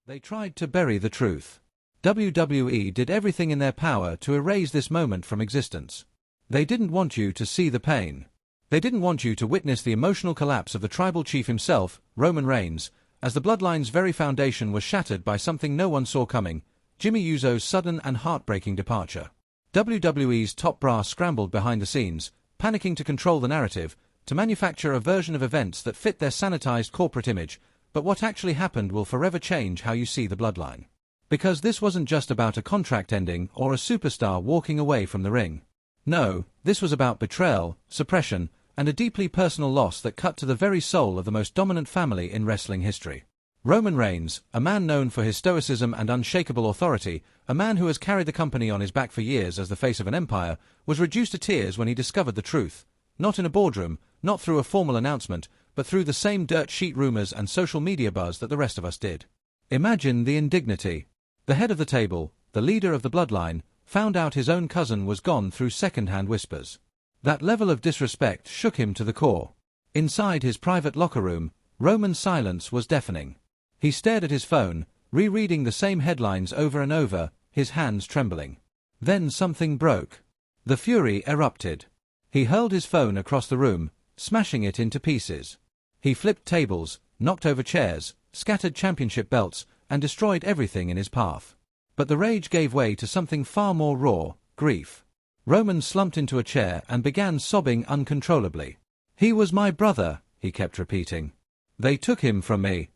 They tried to bury the truth. WWE did everything in their power to erase this moment from existence. They didn't want you to see the pain. They didn't want you to witness the emotional collapse of the tribal chief himself, Roman Reigns, as the bloodline's very foundation was shattered by something no one saw coming, Jimmy Uso's sudden and heartbreaking departure. WWE's top brass scrambled behind the scenes, panicking to control the narrative, to manufacture a version of events that fit their sanitized corporate image, but what actually happened will forever change how you see the bloodline. Because this wasn't just about a contract ending or a superstar walking away from the ring. No, this was about betrayal, suppression, and a deeply personal loss that cut to the very soul of the most dominant family in wrestling history. Roman Reigns, a man known for his stoicism and unshakable authority, a man who has carried the company on his back for years as the face of an empire, was reduced to tears when he discovered the truth, not in a boardroom, not through a formal announcement, but through the same dirt sheet rumors and social media buzz that the rest of us did. Imagine the indignity. The head of the table, the leader of the bloodline, found out his own cousin was gone through second-hand whispers. That level of disrespect shook him to the core. Inside his private locker room, Roman's silence was deafening. He stared at his phone, rereading the same headlines over and over, his hands trembling. Then something broke. The fury erupted. He hurled his phone across the room, smashing it into pieces. He flipped tables, knocked over chairs, scattered championship belts, and destroyed everything in his path. But the rage gave way to something far more raw, grief. Roman slumped into a chair and began sobbing uncontrollably. "He was my brother," he kept repeating. "They took him from me."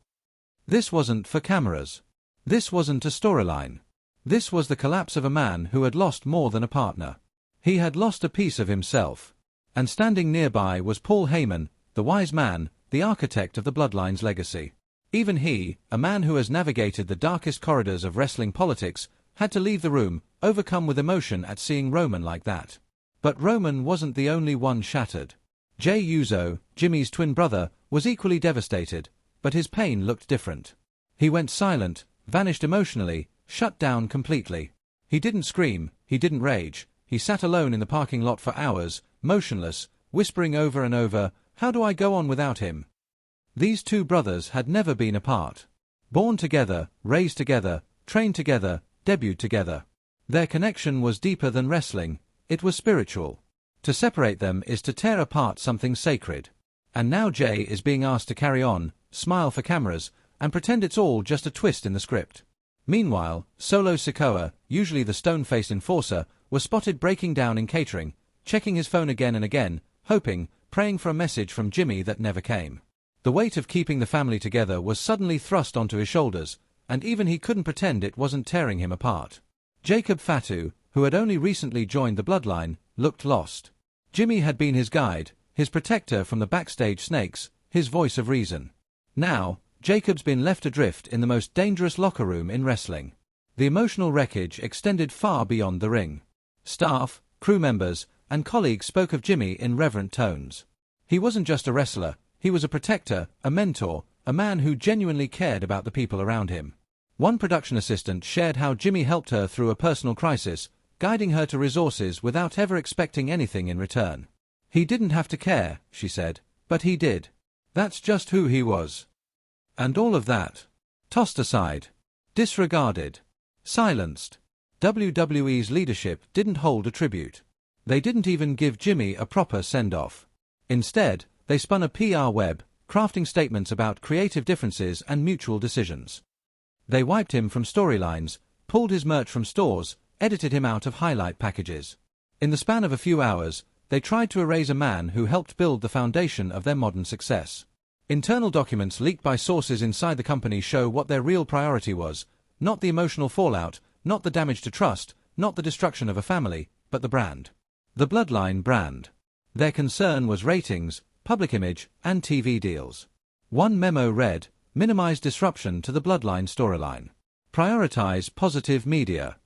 This wasn't for cameras. This wasn't a storyline. This was the collapse of a man who had lost more than a partner. He had lost a piece of himself. And standing nearby was Paul Heyman, the wise man, the architect of the bloodline's legacy. Even he, a man who has navigated the darkest corridors of wrestling politics, had to leave the room, overcome with emotion at seeing Roman like that. But Roman wasn't the only one shattered. Jey Uso, Jimmy's twin brother, was equally devastated, but his pain looked different. He went silent, vanished emotionally, shut down completely. He didn't scream, he didn't rage, he sat alone in the parking lot for hours, motionless, whispering over and over, "How do I go on without him?" These two brothers had never been apart. Born together, raised together, trained together, debuted together. Their connection was deeper than wrestling, it was spiritual. To separate them is to tear apart something sacred. And now Jey is being asked to carry on, smile for cameras, and pretend it's all just a twist in the script. Meanwhile, Solo Sikoa, usually the stone-faced enforcer, was spotted breaking down in catering, checking his phone again and again, hoping, praying for a message from Jimmy that never came. The weight of keeping the family together was suddenly thrust onto his shoulders, and even he couldn't pretend it wasn't tearing him apart. Jacob Fatu, who had only recently joined the bloodline, looked lost. Jimmy had been his guide, his protector from the backstage snakes, his voice of reason. Now, Jacob's been left adrift in the most dangerous locker room in wrestling. The emotional wreckage extended far beyond the ring. Staff, crew members, and colleagues spoke of Jimmy in reverent tones. He wasn't just a wrestler, he was a protector, a mentor, a man who genuinely cared about the people around him. One production assistant shared how Jimmy helped her through a personal crisis, guiding her to resources without ever expecting anything in return. "He didn't have to care," she said, "but he did. That's just who he was." And all of that, tossed aside, disregarded, silenced. WWE's leadership didn't hold a tribute. They didn't even give Jimmy a proper send-off. Instead, they spun a PR web, crafting statements about creative differences and mutual decisions. They wiped him from storylines, pulled his merch from stores, edited him out of highlight packages. In the span of a few hours, they tried to erase a man who helped build the foundation of their modern success. Internal documents leaked by sources inside the company show what their real priority was, not the emotional fallout, not the damage to trust, not the destruction of a family, but the brand. The Bloodline brand. Their concern was ratings, public image, and TV deals. One memo read, "Minimize disruption to the Bloodline storyline. Prioritize positive media."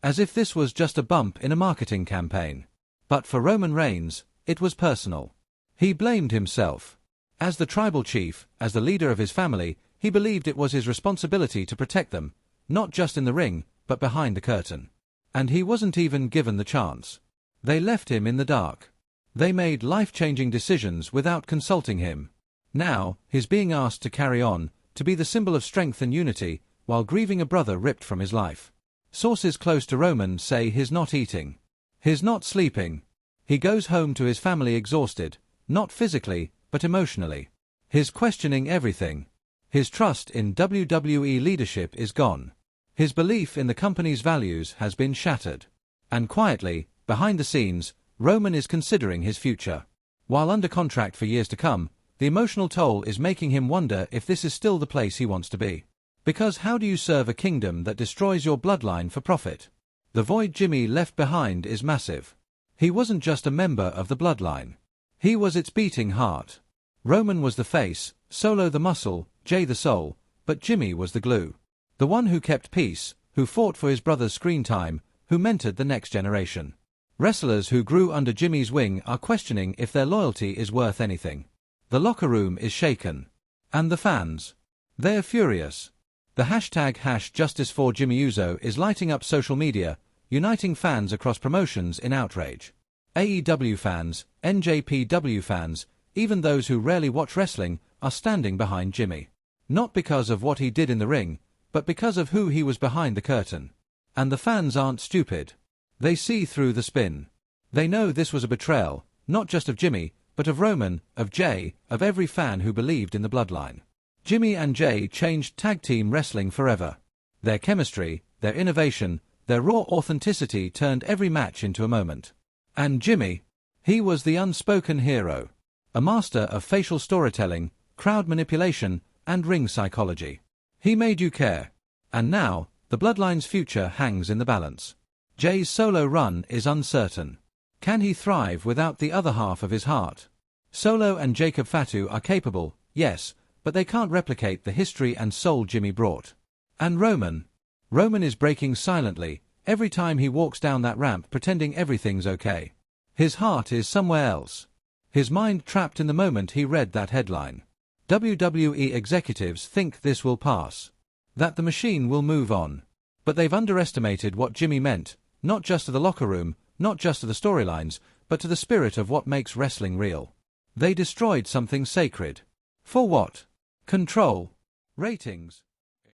As if this was just a bump in a marketing campaign. But for Roman Reigns, it was personal. He blamed himself. As the tribal chief, as the leader of his family, he believed it was his responsibility to protect them, not just in the ring, but behind the curtain. And he wasn't even given the chance. They left him in the dark. They made life-changing decisions without consulting him. Now, his being asked to carry on, to be the symbol of strength and unity, while grieving a brother ripped from his life. Sources close to Roman say he's not eating. He's not sleeping. He goes home to his family exhausted, not physically, but emotionally. He's questioning everything. His trust in WWE leadership is gone. His belief in the company's values has been shattered. And quietly, behind the scenes, Roman is considering his future. While under contract for years to come, the emotional toll is making him wonder if this is still the place he wants to be. Because how do you serve a kingdom that destroys your bloodline for profit? The void Jimmy left behind is massive. He wasn't just a member of the bloodline. He was its beating heart. Roman was the face, Solo the muscle, Jay the soul, but Jimmy was the glue. The one who kept peace, who fought for his brother's screen time, who mentored the next generation. Wrestlers who grew under Jimmy's wing are questioning if their loyalty is worth anything. The locker room is shaken. And the fans? They're furious. The hashtag #JusticeForJimmyUso is lighting up social media, uniting fans across promotions in outrage. AEW fans, NJPW fans, even those who rarely watch wrestling, are standing behind Jimmy. Not because of what he did in the ring, but because of who he was behind the curtain. And the fans aren't stupid. They see through the spin. They know this was a betrayal, not just of Jimmy, but of Roman, of Jay, of every fan who believed in the bloodline. Jimmy and Jay changed tag team wrestling forever. Their chemistry, their innovation, their raw authenticity turned every match into a moment. And Jimmy? He was the unspoken hero. A master of facial storytelling, crowd manipulation, and ring psychology. He made you care. And now, the bloodline's future hangs in the balance. Jay's solo run is uncertain. Can he thrive without the other half of his heart? Solo and Jacob Fatu are capable, yes, but they can't replicate the history and soul Jimmy brought. And Roman? Roman is breaking silently, every time he walks down that ramp pretending everything's okay. His heart is somewhere else. His mind trapped in the moment he read that headline. WWE executives think this will pass. That the machine will move on. But they've underestimated what Jimmy meant, not just to the locker room, not just to the storylines, but to the spirit of what makes wrestling real. They destroyed something sacred. For what? Control. Ratings.